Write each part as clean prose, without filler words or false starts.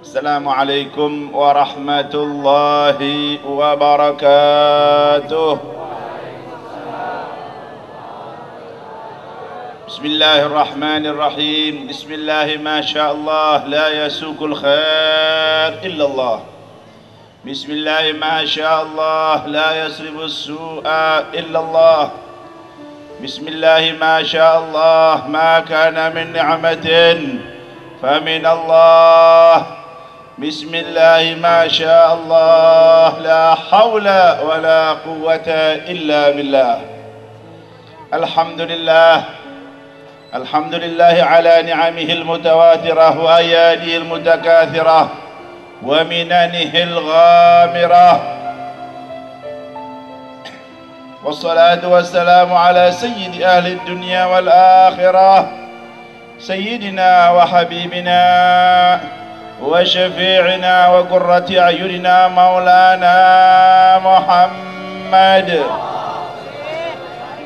Assalamualaikum warahmatullahi wabarakatuh. Bismillahirrahmanirrahim. Bismillahi ma sya Allah la yasukul khair illallah. Bismillahi ma sya Allah la yasribus su'a illallah. Bismillahi ma sya Allah ma kana min ni'matin famin Allah. Bismillah ma sya Allah la hawla wa la quwwata illa billah. Alhamdulillah ala ni'amihil mutawatirah wa ayadihil mutakathirah wa minanihil ghamirah. Wassalatu wassalamu ala sayyidi ahli dunya wal akhirah, sayyidina wa habibina وشفيعنا وقرة أعيننا مولانا محمد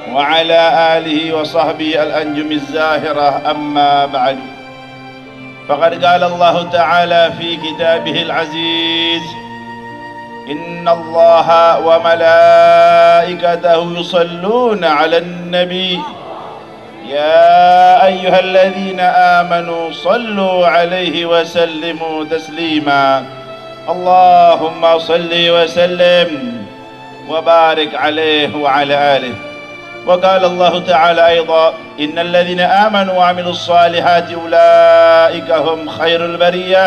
وعلى آله وصحبه الأنجم الزاهرة. أما بعد، فقد قال الله تعالى في كتابه العزيز: إن الله وملائكته يصلون على النبي يا أيها الذين آمنوا صلوا عليه وسلموا تسليما. اللهم صل وسلم وبارك عليه وعلى آله. وقال الله تعالى أيضا: إن الذين آمنوا وعملوا الصالحات أولئك هم خير البرية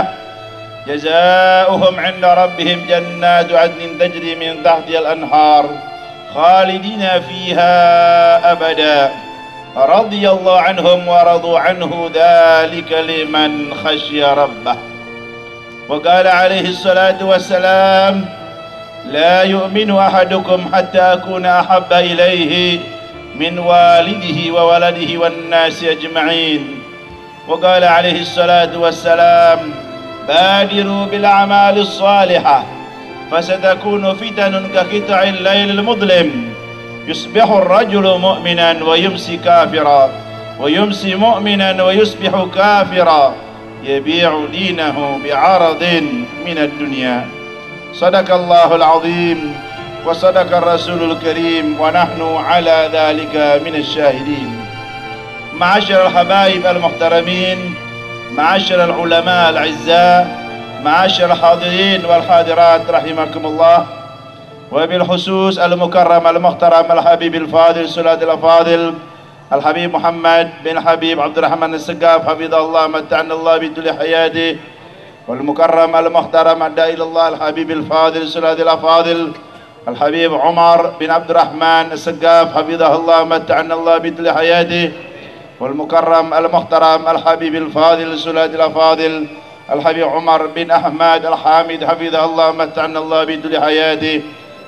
جزاؤهم عند ربهم جنات عدن تجري من تحتها الأنهار خالدين فيها أبدا رضي الله عنهم ورضوا عنه ذلك لمن خشي ربه. وقال عليه الصلاة والسلام: لا يؤمن أحدكم حتى أكون أحب إليه من والده وولده والناس أجمعين. وقال عليه الصلاة والسلام: بادروا بالأعمال الصالحة فستكون فتن كقطع الليل المظلم يصبح الرجل مؤمنا ويمسي كافرا ويمسي مؤمنا ويصبح كافرا يبيع دينه بعرض من الدنيا. صدق الله العظيم وصدق الرسول الكريم ونحن على ذلك من الشاهدين. معاشر الحبايب المحترمين، معاشر العلماء الأعزاء، معاشر الحاضرين والحاضرات رحمكم الله، وبالخصوص المكرم المحترم الحبيب الفاضل سلاد الأفاضل الحبيب محمد بن حبيب عبد الرحمن السقاف حفظه الله متعنا الله بطول حياته، والمكرم المحترم الداعي إلى الله الحبيب الفاضل سلاد الأفاضل الحبيب عمر بن عبد الرحمن السقاف حفظه الله متعنا الله بطول حياته، والمكرم المحترم الحبيب الفاضل سلاد الأفاضل الحبيب عمر بن أحمد الحامد حفظه الله متعنا الله بطول حياته.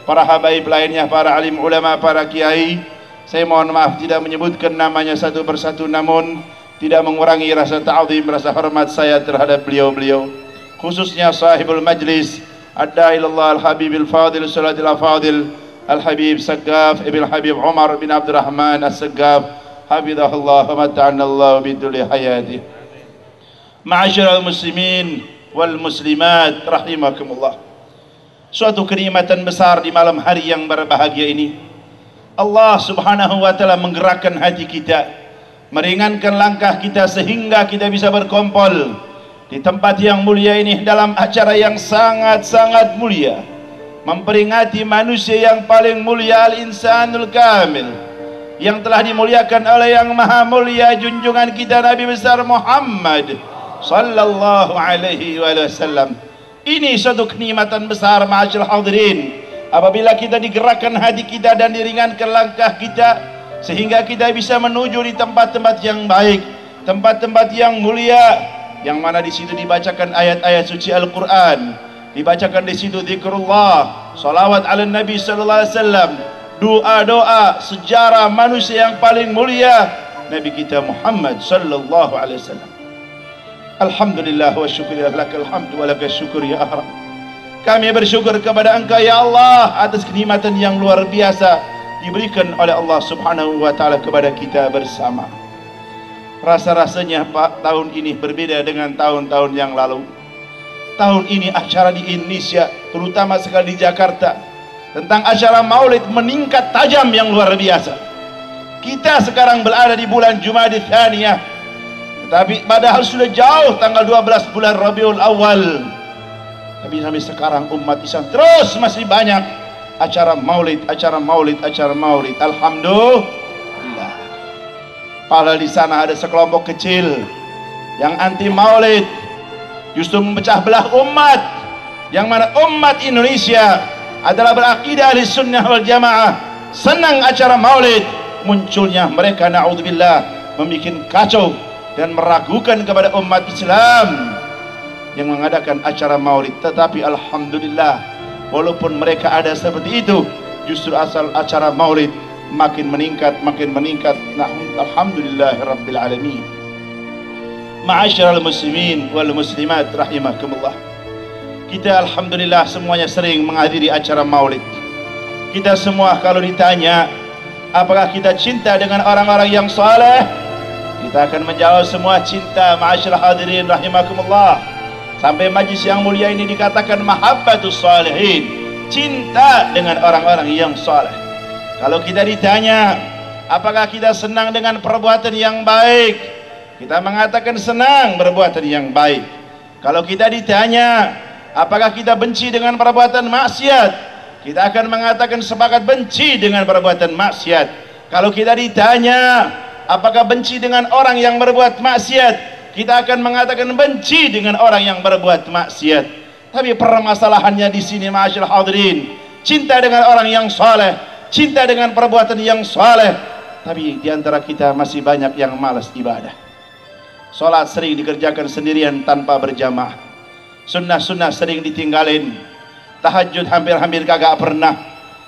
Para habaib lainnya, para alim ulama, para kiai, saya mohon maaf tidak menyebutkan namanya satu persatu, namun tidak mengurangi rasa ta'zim, rasa hormat saya terhadap beliau-beliau, khususnya sahibul majlis ad-da'i ilallah al-habib al-fadil saladil afadil al-habib Saggaf ibn Habib Umar bin Abdurrahman as-Saggaf hafizahullah wa mata'anallahu biduli hayati. Ma'asyiral muslimin wal muslimat rahimakumullah. Suatu kenikmatan besar di malam hari yang berbahagia ini, Allah subhanahu wa ta'ala menggerakkan hati kita, meringankan langkah kita sehingga kita bisa berkumpul di tempat yang mulia ini dalam acara yang sangat-sangat mulia, memperingati manusia yang paling mulia, al-insanul kamil, yang telah dimuliakan oleh yang maha mulia junjungan kita Nabi besar Muhammad sallallahu alaihi wasallam. Ini suatu kenikmatan besar ma'asyiral hadirin, apabila kita digerakkan hati kita dan diringankan langkah kita sehingga kita bisa menuju di tempat-tempat yang baik, tempat-tempat yang mulia, yang mana di situ dibacakan ayat-ayat suci Al-Qur'an, dibacakan di situ zikrullah, salawat ala Nabi sallallahu alaihi wasallam, doa-doa sejarah manusia yang paling mulia, Nabi kita Muhammad sallallahu alaihi wasallam. Alhamdulillah wa syukurillah, lakal hamdu wa lakal syukur ya ahram. Kami bersyukur kepada Engkau ya Allah atas kenikmatan yang luar biasa diberikan oleh Allah Subhanahu wa taala kepada kita bersama. Rasa-rasanya Pak, tahun ini berbeda dengan tahun-tahun yang lalu. tahun ini acara di Indonesia, terutama sekali di Jakarta, tentang acara maulid meningkat tajam yang luar biasa. Kita sekarang berada di bulan Jumadil Tsaniyah, tetapi padahal sudah jauh tanggal 12 bulan Rabiul Awal, tapi sampai sekarang umat Islam terus masih banyak acara maulid, acara maulid, acara maulid. Alhamdulillah. Padahal di sana ada sekelompok kecil yang anti maulid, justru memecah belah umat, yang mana umat Indonesia adalah berakidah ahli sunnah wal jamaah, senang acara maulid. Munculnya mereka na'udzubillah membuat kacau dan meragukan kepada umat Islam yang mengadakan acara maulid. Tetapi alhamdulillah, walaupun mereka ada seperti itu, justru asal acara maulid makin meningkat, makin meningkat. Alhamdulillahirabbil alamin. Ma'asyiral muslimin wal muslimat rahimakumullah. Kita alhamdulillah semuanya sering menghadiri acara maulid. Kita semua kalau ditanya apakah kita cinta dengan orang-orang yang saleh, kita akan menjawab semua cinta. Ma'asyiral hadirin rahimakumullah. Sampai majlis yang mulia ini dikatakan mahabbatus salihin, cinta dengan orang-orang yang saleh. Kalau kita ditanya apakah kita senang dengan perbuatan yang baik, kita mengatakan senang perbuatan yang baik. Kalau kita ditanya apakah kita benci dengan perbuatan maksiat, kita akan mengatakan sepakat benci dengan perbuatan maksiat. Kalau kita ditanya apakah benci dengan orang yang berbuat maksiat, kita akan mengatakan benci dengan orang yang berbuat maksiat. Tapi permasalahannya di sini ma'asyiral hadirin, cinta dengan orang yang saleh, cinta dengan perbuatan yang saleh, tapi di antara kita masih banyak yang malas ibadah. Salat sering dikerjakan sendirian tanpa berjamaah. Sunnah-sunnah sering ditinggalin. Tahajud hampir-hampir kagak pernah.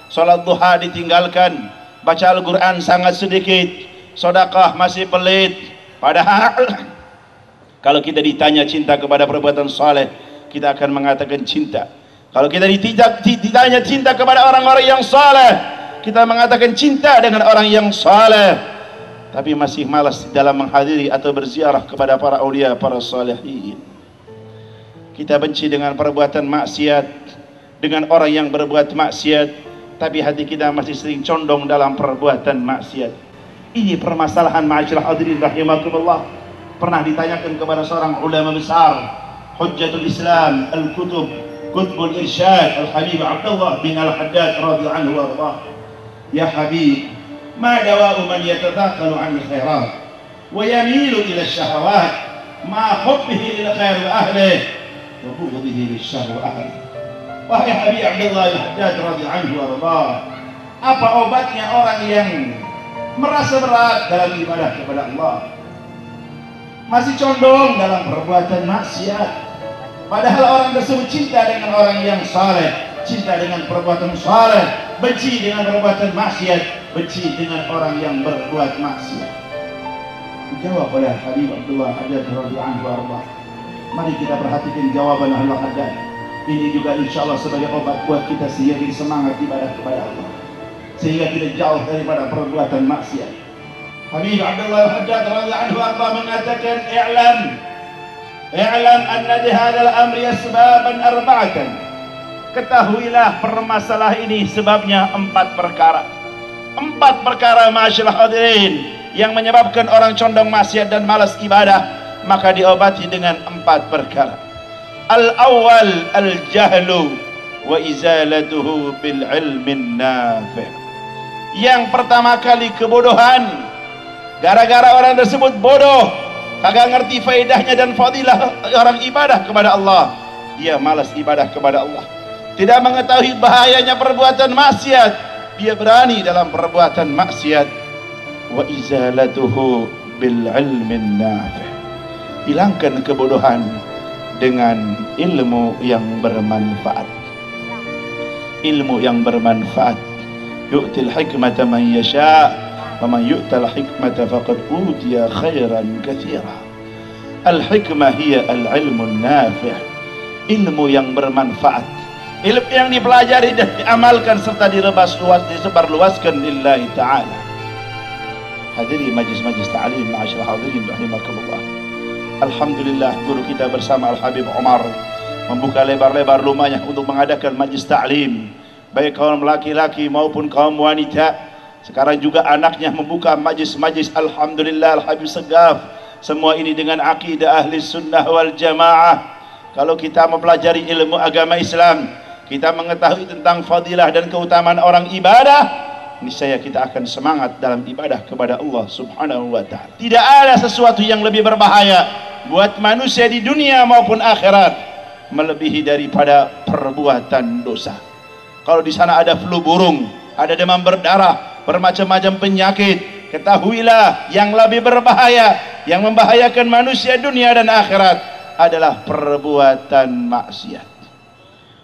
Salat duha ditinggalkan. Baca Al-Quran sangat sedikit. Sedekah masih pelit. Padahal kalau kita ditanya cinta kepada perbuatan saleh, kita akan mengatakan cinta. Kalau kita ditanya cinta kepada orang-orang yang saleh, kita mengatakan cinta dengan orang yang saleh. Tapi masih malas dalam menghadiri atau berziarah kepada para aulia, para salihin. Kita benci dengan perbuatan maksiat, dengan orang yang berbuat maksiat, tapi hati kita masih sering condong dalam perbuatan maksiat. Ini permasalahan ma'asyiral hadirin rahimakumullah. Pernah ditanyakan kepada seorang ulama besar, Hujjatul Islam Al-Kutub, Qutbul Irsyad Al-Habib Abdullah bin Al-Haddad radhiyallahu anhu warḍah. Ya Habib, ma dawa'u man yatathaqalu 'an al-khairat wa yamilu ila asy-syahawat ma hubbihi lil khair wa ahlihi wa bughdhihi lisyarr wa ahlihi. Wahai Habib Abdullah Al-Haddad radhiyallahu anhu warḍah, apa obatnya orang yang merasa berat dalam ibadah kepada Allah, masih condong dalam perbuatan maksiat, padahal orang tersebut cinta dengan orang yang saleh, cinta dengan perbuatan saleh, benci dengan perbuatan maksiat, benci dengan orang yang berbuat maksiat. Dijawab oleh Habib Abdullah Haddad radhiyallahu anhu warḍah. Mari kita perhatikan jawaban Allah Haddad. Ini juga insya Allah sebagai obat buat kita sehingga semangat ibadah kepada Allah, sehingga kita jauh daripada perbuatan maksiat. Habib Abdullah Haddad radhiyallahu anhu warḍah mengatakan, i'lam anna li hadzal amri asbaban arba'atan. Ketahuilah permasalahan ini sebabnya 4 perkara. 4 perkara ma'asyiral hadirin yang menyebabkan orang condong maksiat dan malas ibadah, maka diobati dengan 4 perkara. Al-awwal al-jahlu wa izalatuhu bil ilmin nafi'. Yang pertama kali kebodohan. Gara-gara orang tersebut bodoh, kagak ngerti faedahnya dan fadilah orang ibadah kepada Allah, dia malas ibadah kepada Allah. Tidak mengetahui bahayanya perbuatan maksiat, dia berani dalam perbuatan maksiat. Wa izalatuhu bil ilmin nafi'. Hilangkan kebodohan dengan ilmu yang bermanfaat. Ilmu yang bermanfaat. Yu'til hikmata man yasha' wa man yu'tal hikmata faqad utiya khairan katsira. Al-hikmah hiya al-ilmu nafi'. Ilmu yang bermanfaat, ilmu yang dipelajari dan diamalkan serta disebarluaskan lillahi ta'ala. Hadiri majlis-majlis ta'lim ma'asyiral hadirin rahimakumullah. Alhamdulillah, guru kita bersama Al-Habib Umar membuka lebar-lebar rumahnya untuk mengadakan majlis ta'lim, baik kaum laki-laki maupun kaum wanita. Sekarang juga anaknya membuka majlis-majlis, alhamdulillah, Al-Habib Segaf. Semua ini dengan akidah ahli sunnah wal jamaah. Kalau kita mempelajari ilmu agama Islam, kita mengetahui tentang fadilah dan keutamaan orang ibadah, niscaya kita akan semangat dalam ibadah kepada Allah subhanahu wa ta'ala. Tidak ada sesuatu yang lebih berbahaya buat manusia di dunia maupun akhirat melebihi daripada perbuatan dosa. Kalau di sana ada flu burung, ada demam berdarah, bermacam-macam penyakit, ketahuilah yang lebih berbahaya, yang membahayakan manusia dunia dan akhirat adalah perbuatan maksiat.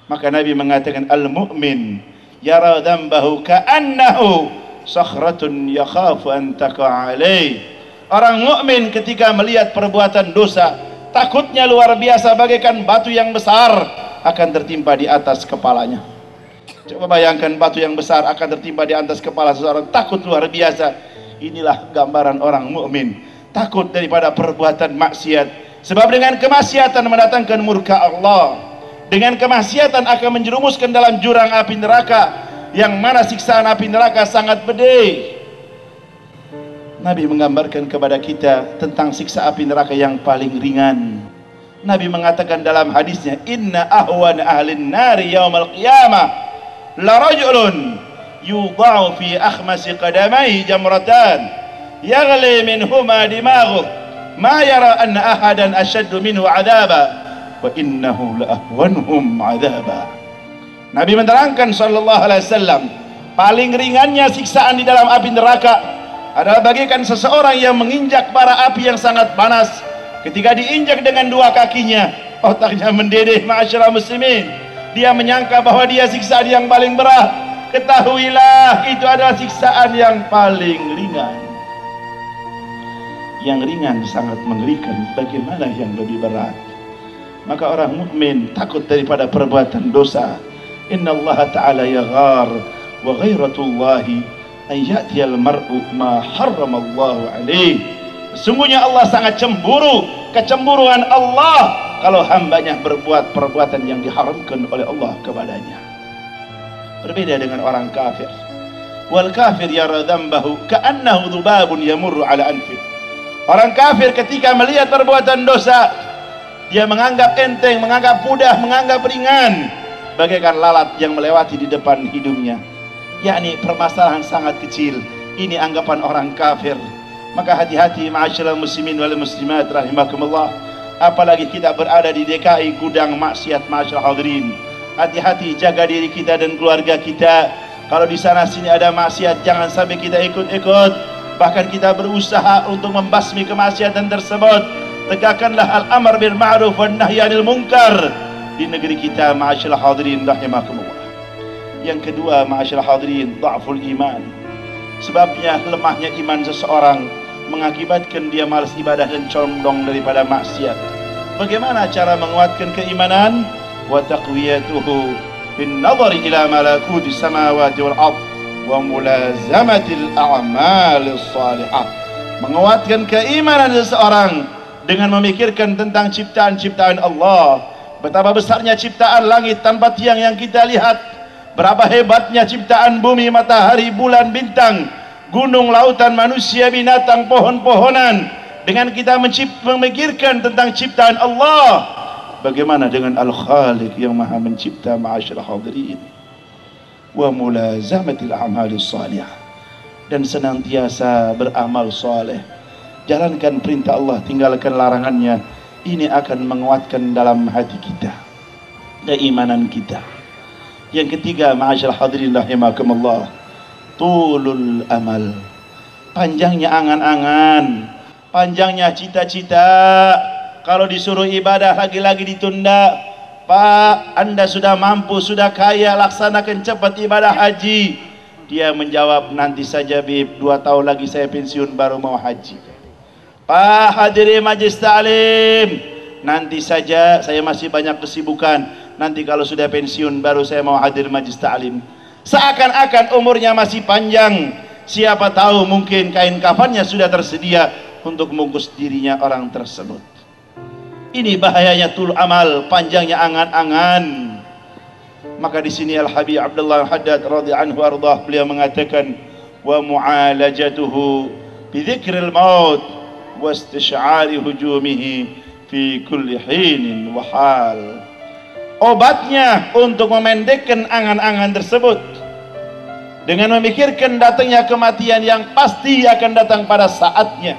Maka Nabi mengatakan, al-mu'min yara dhanbahu ka'annahu sakhratun yakhafu an taqa alaih. Orang mukmin ketika melihat perbuatan dosa, takutnya luar biasa bagaikan batu yang besar akan tertimpa di atas kepalanya. Coba bayangkan batu yang besar akan tertimpa di atas kepala seseorang, takut luar biasa. Inilah gambaran orang mukmin, takut daripada perbuatan maksiat. Sebab dengan kemaksiatan mendatangkan murka Allah. Dengan kemaksiatan akan menjerumuskan dalam jurang api neraka, yang mana siksaan api neraka sangat pedih. Nabi menggambarkan kepada kita tentang siksa api neraka yang paling ringan. Nabi mengatakan dalam hadisnya, inna ahwan ahlin nari yaumal qiyamah la rajulun yudha'u fi akhmasi qadamaihi jamratan yaghli minhuma dimaghuh ma yara anna ahadan ashaddu minhu adaba wa innahu la ahwanhum adaba. Nabi menerangkan sallallahu alaihi wasallam, paling ringannya siksaan di dalam api neraka adalah bagaikan seseorang yang menginjak bara api yang sangat panas. Ketika diinjak dengan dua kakinya, otaknya mendedeh. Ma'asyiral muslimin, dia menyangka bahwa dia siksaan yang paling berat. Ketahuilah itu adalah siksaan yang paling ringan. Yang ringan sangat mengerikan, bagaimana yang lebih berat? Maka orang mukmin takut daripada perbuatan dosa. Innallaha ta'ala yaghar wa ghairatullahi an ya'tiyal mar'u ma harramallahu alaih. Sesungguhnya Allah sangat cemburu, kecemburuan Allah kalau hambanya berbuat perbuatan yang diharamkan oleh Allah kepadanya. Berbeda dengan orang kafir. Wal kafir yara dhanbahu ka'annahu dhubabun yamurru ala anfih. Orang kafir ketika melihat perbuatan dosa, dia menganggap enteng, menganggap mudah, menganggap ringan, bagaikan lalat yang melewati di depan hidungnya. Yakni permasalahan sangat kecil. Ini anggapan orang kafir. Maka hati-hati ma'asyiral muslimin wal muslimat rahimakumullah. Apalagi kita berada di DKI gudang maksiat, ma'asyiral hadirin. Hati-hati, jaga diri kita dan keluarga kita. Kalau di sana sini ada maksiat, jangan sampai kita ikut-ikut. Bahkan kita berusaha untuk membasmi kemaksiatan tersebut. Tegakkanlah al-amr bil ma'ruf wan nahy 'anil munkar di negeri kita, ma'asyiral hadirin rahimakumullah. Yang kedua, ma'asyiral hadirin, dha'ful iman. Sebabnya lemahnya iman seseorang mengakibatkan dia malas ibadah dan condong daripada maksiat. Bagaimana cara menguatkan keimanan? Wa taqwiyatuhu bin nadhari ila malakuti samawati wal ardh wa mulazamatil a'malis salihah. Menguatkan keimanan seseorang dengan memikirkan tentang ciptaan-ciptaan Allah. Betapa besarnya ciptaan langit tanpa tiang yang kita lihat, berapa hebatnya ciptaan bumi, matahari, bulan, bintang, gunung, lautan, manusia, binatang, pohon-pohonan. Dengan kita memikirkan tentang ciptaan Allah, bagaimana dengan Al-Khaliq yang maha mencipta, ma'asyiral hadirin. Wa mulazamatil a'malis salihah, dan senantiasa beramal saleh. Jalankan perintah Allah, tinggalkan larangannya. Ini akan menguatkan dalam hati kita keimanan kita. Yang ketiga, ma'asyiral hadirin rahimakumullah, tulul amal. Panjangnya angan-angan, panjangnya cita-cita. Kalau disuruh ibadah lagi-lagi ditunda. Pak, Anda sudah mampu, sudah kaya, laksanakan cepat ibadah haji. Dia menjawab, nanti saja Bib, 2 tahun lagi saya pensiun baru mau haji. Pak, hadiri majlis ta'lim, nanti saja, saya masih banyak kesibukan. Nanti kalau sudah pensiun baru saya mau hadir majlis ta'lim. Seakan-akan umurnya masih panjang. Siapa tahu mungkin kain kafannya sudah tersedia untuk membungkus dirinya orang tersebut. Ini bahayanya tul amal, panjangnya angan-angan. Maka di sini Al Habib Abdullah Haddad radhiyallahu anhu ardah, beliau mengatakan wa mu'alajatuhu bi dzikril maut wa istish'ari hujumihi fi kulli hinin wa hal. Obatnya untuk memendekkan angan-angan tersebut dengan memikirkan datangnya kematian yang pasti akan datang pada saatnya.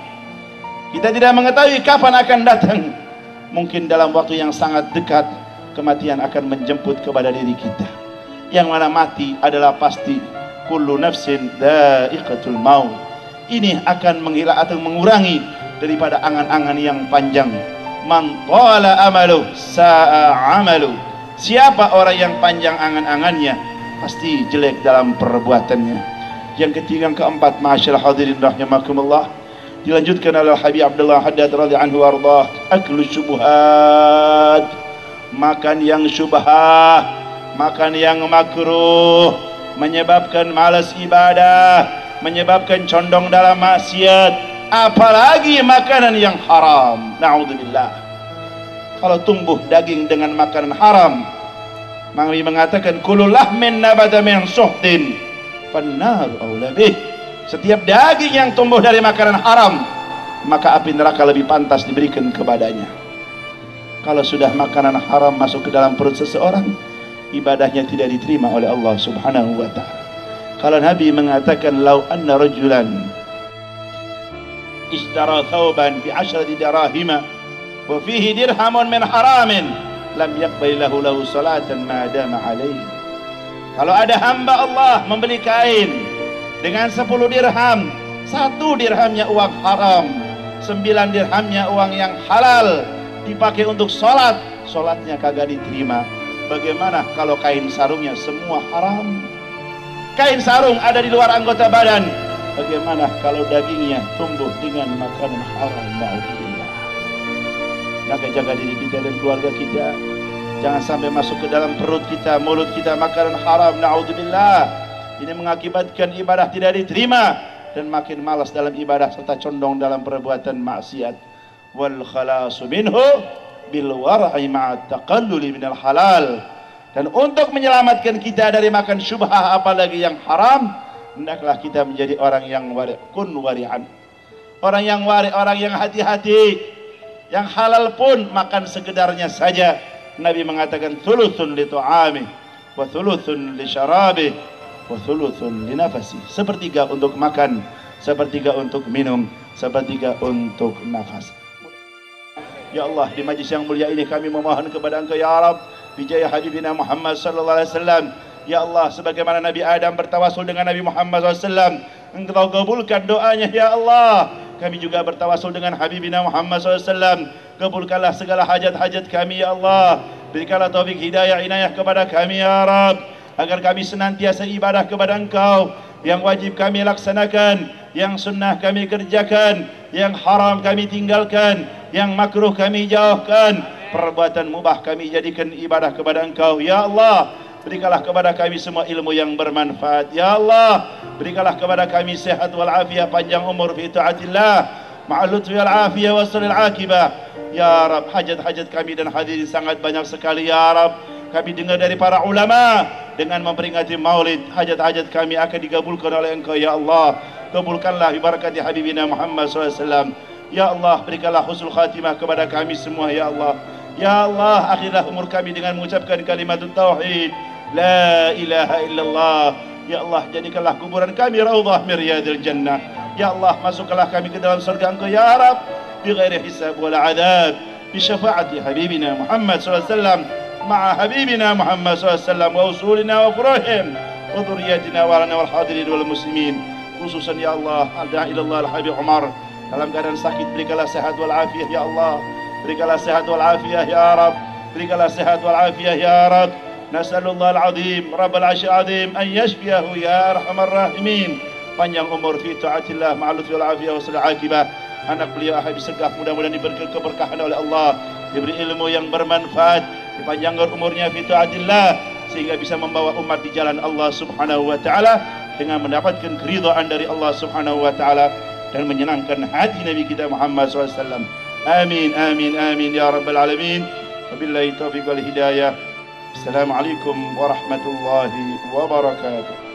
Kita tidak mengetahui kapan akan datang. Mungkin dalam waktu yang sangat dekat kematian akan menjemput kepada diri kita. Yang mana mati adalah pasti. Kullu nafsin dha'iqatul maut. Ini akan menghilang atau mengurangi daripada angan-angan yang panjang. Man tala amalu sa'a amalu. Siapa orang yang panjang angan-angannya, pasti jelek dalam perbuatannya. Yang ketiga, yang keempat, ma'asyiral hadirin rahimakumullah, dilanjutkan oleh Habib Abdullah Haddad radhiyallahu anhu warḍah, aklu syubhat, makan yang syubhat, makan yang makruh, menyebabkan malas ibadah, menyebabkan condong dalam maksiat, apalagi makanan yang haram. Na'udzubillah. Kalau tumbuh daging dengan makanan haram, Nabi mengatakan kullu lahmin nabata min suhtin fannar aula bih. Setiap daging yang tumbuh dari makanan haram, maka api neraka lebih pantas diberikan kepadanya. Kalau sudah makanan haram masuk ke dalam perut seseorang, ibadahnya tidak diterima oleh Allah Subhanahu wa ta'ala. Kalau Nabi mengatakan lau anna rajulan ishtara thawban bi 10 dirahima wa fihi dirhamun min haramin lam yaqbal lahu salatan ma dama alaihi. Kalau ada hamba Allah membeli kain dengan 10 dirham, 1 dirhamnya uang haram, 9 dirhamnya uang yang halal, dipakai untuk sholat, sholatnya kagak diterima. Bagaimana kalau kain sarungnya semua haram? Kain sarung ada di luar anggota badan. Bagaimana kalau dagingnya tumbuh dengan makanan haram? Na'udzubillah. Maka jaga diri kita dan keluarga kita, jangan sampai masuk ke dalam perut kita, mulut kita makanan haram. Na'udzubillah. Ini mengakibatkan ibadah tidak diterima dan makin malas dalam ibadah serta condong dalam perbuatan maksiat. Wal khalasu minhu bil wara'i ma'at taqalluli minal halal. Dan untuk menyelamatkan kita dari makan syubhah apalagi yang haram, hendaklah kita menjadi orang yang wari'an. Orang yang wari, orang yang hati-hati. Yang halal pun makan sekedarnya saja. Nabi mengatakan thuluthun li tu'amih wa thuluthun li syarabih wa thuluthun li nafasi. Sepertiga untuk makan, sepertiga untuk minum, sepertiga untuk nafas. Ya Allah, di majlis yang mulia ini kami memohon kepada Engkau ya Rabb, bijaya Habibina Muhammad sallallahu alaihi wasallam. Ya Allah, sebagaimana Nabi Adam bertawasul dengan Nabi Muhammad SAW, Engkau kabulkan doanya ya Allah. Kami juga bertawasul dengan Habibina Muhammad SAW. Kabulkanlah segala hajat-hajat kami ya Allah. Berikanlah taufik hidayah inayah kepada kami ya Rabb, agar kami senantiasa ibadah kepada Engkau. Yang wajib kami laksanakan, yang sunnah kami kerjakan, yang haram kami tinggalkan, yang makruh kami jauhkan. Perbuatan mubah kami jadikan ibadah kepada Engkau ya Allah. Berikanlah kepada kami semua ilmu yang bermanfaat ya Allah. Berikanlah kepada kami sehat wal afiyah, panjang umur fi taatillah, ma'al lutfi wal afiyah wa sulil akibah ya Rabb. Hajat-hajat kami dan hadirin sangat banyak sekali ya Rabb. Kami dengar dari para ulama, dengan memperingati maulid, hajat-hajat kami akan digabulkan oleh Engkau ya Allah. Kabulkanlah bibarakati Habibina Muhammad SAW ya Allah. Berikanlah husnul khatimah kepada kami semua ya Allah. Ya Allah, akhirlah umur kami dengan mengucapkan kalimat tauhid la ilaha illallah. Ya Allah, jadikanlah kuburan kami raudhah min riyadil jannah. Ya Allah, masukkanlah kami ke dalam surga Engkau ya Rabb, bi ghairi hisab wal adab, bi syafaati Habibina Muhammad sallallahu alaihi wasallam ma'a Habibina Muhammad sallallahu alaihi wasallam wa usulina wa furuhim wa dhurriyyatina wa lana wal hadirin wal muslimin. Khususan ya Allah, ada ilallah al-Habib Umar dalam keadaan sakit, berikanlah sehat wal afiyah ya Allah. Berikanlah sehat wal afiyah ya Rabb. Berikanlah sehat wal afiyah ya Rabb. Nas'alullah al-azim Rabbal 'arsyil 'azim an yashfiyahu ya arhamar rahimin. Panjang umur fi taatillah ma'al lutfi wal afiyah wa sulul akibah. Anak beliau Habib Segaf mudah-mudahan diberi keberkahan oleh Allah, diberi ilmu yang bermanfaat, dipanjangkan umurnya fi taatillah sehingga bisa membawa umat di jalan Allah Subhanahu wa taala dengan mendapatkan keridhaan dari Allah Subhanahu wa taala dan menyenangkan hati Nabi kita Muhammad SAW. آمين آمين آمين يا رب العالمين. وبالله التوفيق والهداية. السلام عليكم ورحمة الله وبركاته.